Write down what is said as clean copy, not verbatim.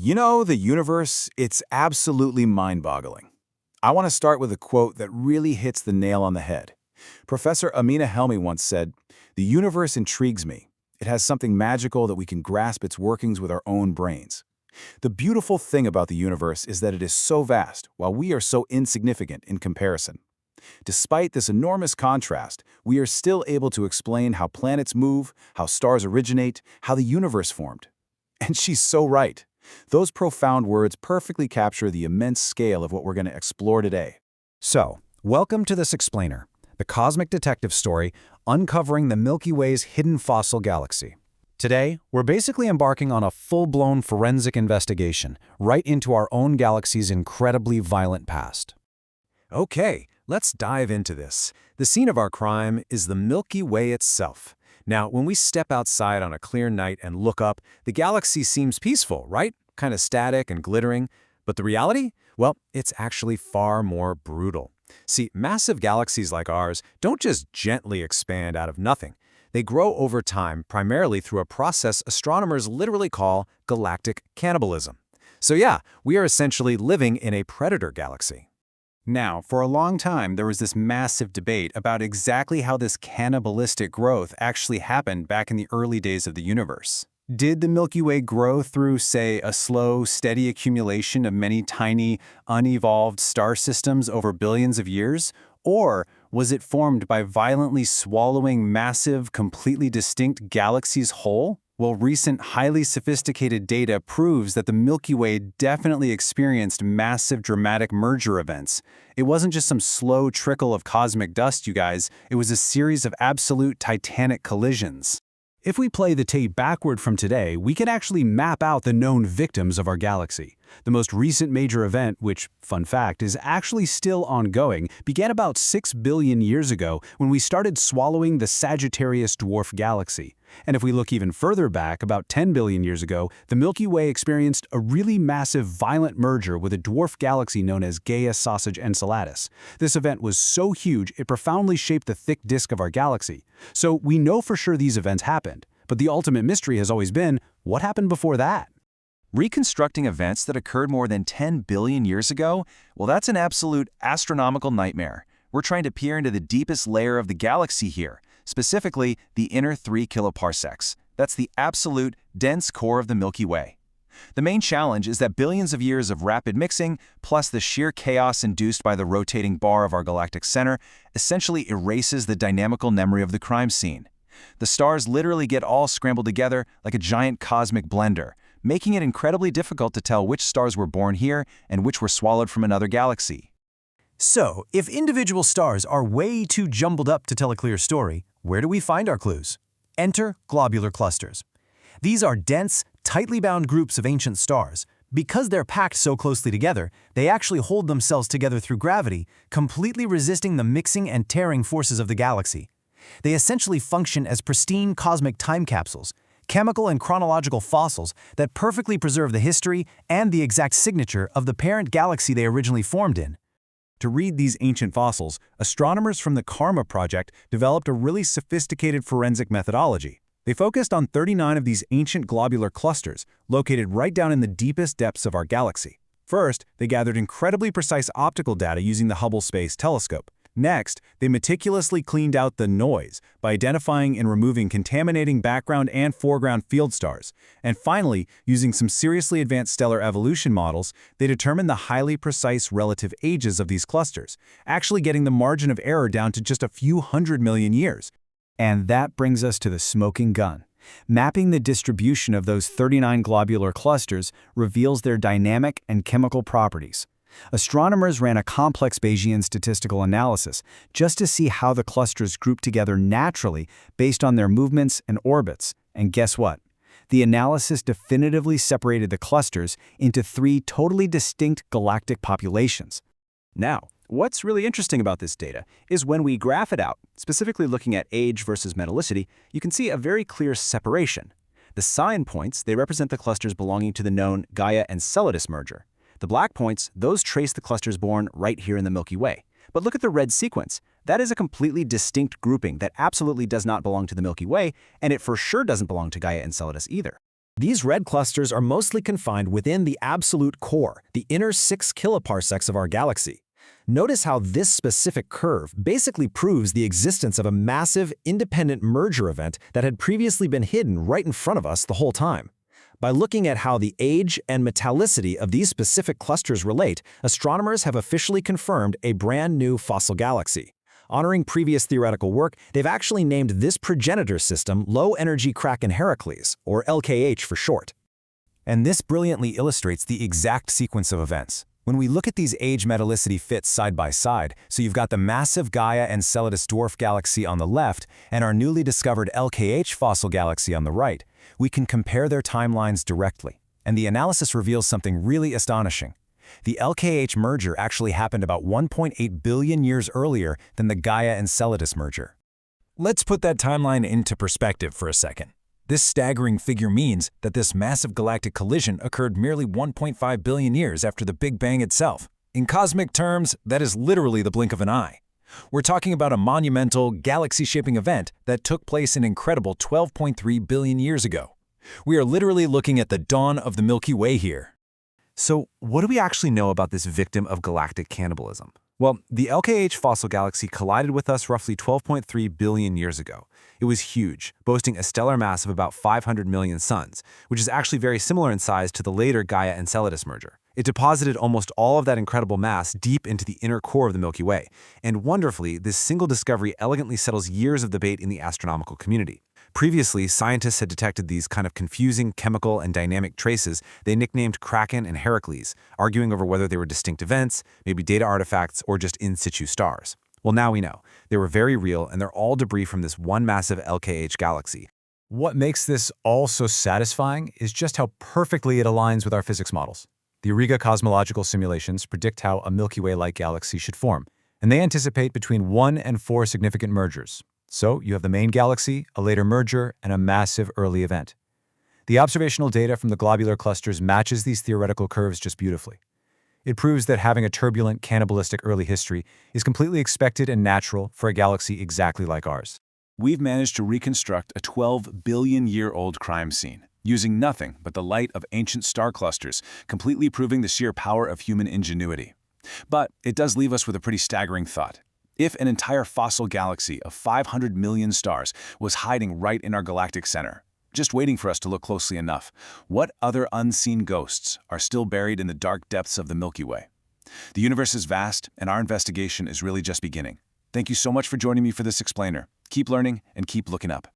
The universe, it's absolutely mind-boggling. I want to start with a quote that really hits the nail on the head. Professor Amina Helmi once said, "The universe intrigues me. It has something magical that we can grasp its workings with our own brains." The beautiful thing about the universe is that it is so vast, while we are so insignificant in comparison. Despite this enormous contrast, we are still able to explain how planets move, how stars originate, how the universe formed. And she's so right. Those profound words perfectly capture the immense scale of what we're going to explore today. So, welcome to this explainer, the cosmic detective story uncovering the Milky Way's hidden fossil galaxy. Today, we're basically embarking on a full-blown forensic investigation right into our own galaxy's incredibly violent past. Okay, let's dive into this. The scene of our crime is the Milky Way itself. Now, when we step outside on a clear night and look up, the galaxy seems peaceful, right? Kind of static and glittering. But the reality? Well, it's actually far more brutal. See, massive galaxies like ours don't just gently expand out of nothing. They grow over time primarily through a process astronomers literally call galactic cannibalism. So yeah, we are essentially living in a predator galaxy. Now, for a long time, there was this massive debate about exactly how this cannibalistic growth actually happened back in the early days of the universe. Did the Milky Way grow through, say, a slow, steady accumulation of many tiny, unevolved star systems over billions of years? Or was it formed by violently swallowing massive, completely distinct galaxies whole? Well, recent highly sophisticated data proves that the Milky Way definitely experienced massive dramatic merger events. It wasn't just some slow trickle of cosmic dust, you guys. It was a series of absolute titanic collisions. If we play the tape backward from today, we can actually map out the known victims of our galaxy. The most recent major event, which, fun fact, is actually still ongoing, began about 6 billion years ago when we started swallowing the Sagittarius dwarf galaxy. And if we look even further back, about 10 billion years ago, the Milky Way experienced a really massive violent merger with a dwarf galaxy known as Gaia Sausage Enceladus. This event was so huge it profoundly shaped the thick disk of our galaxy. So we know for sure these events happened, but the ultimate mystery has always been, what happened before that? Reconstructing events that occurred more than 10 billion years ago? Well, that's an absolute astronomical nightmare. We're trying to peer into the deepest layer of the galaxy here, specifically the inner 3 kiloparsecs. That's the absolute dense core of the Milky Way. The main challenge is that billions of years of rapid mixing, plus the sheer chaos induced by the rotating bar of our galactic center, essentially erases the dynamical memory of the crime scene. The stars literally get all scrambled together like a giant cosmic blender, making it incredibly difficult to tell which stars were born here and which were swallowed from another galaxy. So, if individual stars are way too jumbled up to tell a clear story, where do we find our clues? Enter globular clusters. These are dense, tightly bound groups of ancient stars. Because they're packed so closely together, they actually hold themselves together through gravity, completely resisting the mixing and tearing forces of the galaxy. They essentially function as pristine cosmic time capsules, chemical and chronological fossils that perfectly preserve the history and the exact signature of the parent galaxy they originally formed in. To read these ancient fossils, astronomers from the Karma project developed a really sophisticated forensic methodology. They focused on 39 of these ancient globular clusters, located right down in the deepest depths of our galaxy. First, they gathered incredibly precise optical data using the Hubble Space Telescope. Next, they meticulously cleaned out the noise by identifying and removing contaminating background and foreground field stars. And finally, using some seriously advanced stellar evolution models, they determined the highly precise relative ages of these clusters, actually getting the margin of error down to just a few 100 million years. And that brings us to the smoking gun. Mapping the distribution of those 39 globular clusters reveals their dynamic and chemical properties. Astronomers ran a complex Bayesian statistical analysis just to see how the clusters group together naturally based on their movements and orbits. And guess what? The analysis definitively separated the clusters into 3 totally distinct galactic populations. Now, what's really interesting about this data is when we graph it out, specifically looking at age versus metallicity, you can see a very clear separation. The sign points, they represent the clusters belonging to the known Gaia-Enceladus merger. The black points, those trace the clusters born right here in the Milky Way. But look at the red sequence. That is a completely distinct grouping that absolutely does not belong to the Milky Way, and it for sure doesn't belong to Gaia Enceladus either. These red clusters are mostly confined within the absolute core, the inner 6 kiloparsecs of our galaxy. Notice how this specific curve basically proves the existence of a massive, independent merger event that had previously been hidden right in front of us the whole time. By looking at how the age and metallicity of these specific clusters relate, astronomers have officially confirmed a brand new fossil galaxy. Honoring previous theoretical work, they've actually named this progenitor system Low-energy-Kraken-Heracles, or LKH for short. And this brilliantly illustrates the exact sequence of events. When we look at these age metallicity fits side by side, so you've got the massive Gaia Enceladus dwarf galaxy on the left and our newly discovered LKH fossil galaxy on the right, we can compare their timelines directly. And the analysis reveals something really astonishing. The LKH merger actually happened about 1.8 billion years earlier than the Gaia Enceladus merger. Let's put that timeline into perspective for a second. This staggering figure means that this massive galactic collision occurred merely 1.5 billion years after the Big Bang itself. In cosmic terms, that is literally the blink of an eye. We're talking about a monumental, galaxy-shaping event that took place an incredible 12.3 billion years ago. We are literally looking at the dawn of the Milky Way here. So, what do we actually know about this victim of galactic cannibalism? Well, the LKH fossil galaxy collided with us roughly 12.3 billion years ago. It was huge, boasting a stellar mass of about 500 million suns, which is actually very similar in size to the later Gaia-Enceladus merger. It deposited almost all of that incredible mass deep into the inner core of the Milky Way, and wonderfully, this single discovery elegantly settles years of debate in the astronomical community. Previously, scientists had detected these kind of confusing chemical and dynamic traces they nicknamed Kraken and Heracles, arguing over whether they were distinct events, maybe data artifacts, or just in situ stars. Well, now we know. They were very real, and they're all debris from this one massive LKH galaxy. What makes this all so satisfying is just how perfectly it aligns with our physics models. The Auriga cosmological simulations predict how a Milky Way-like galaxy should form, and they anticipate between 1 and 4 significant mergers. So you have the main galaxy, a later merger, and a massive early event. The observational data from the globular clusters matches these theoretical curves just beautifully. It proves that having a turbulent, cannibalistic early history is completely expected and natural for a galaxy exactly like ours. We've managed to reconstruct a 12 billion-year-old crime scene, using nothing but the light of ancient star clusters, completely proving the sheer power of human ingenuity. But it does leave us with a pretty staggering thought. If an entire fossil galaxy of 500 million stars was hiding right in our galactic center, just waiting for us to look closely enough, what other unseen ghosts are still buried in the dark depths of the Milky Way? The universe is vast, and our investigation is really just beginning. Thank you so much for joining me for this explainer. Keep learning and keep looking up.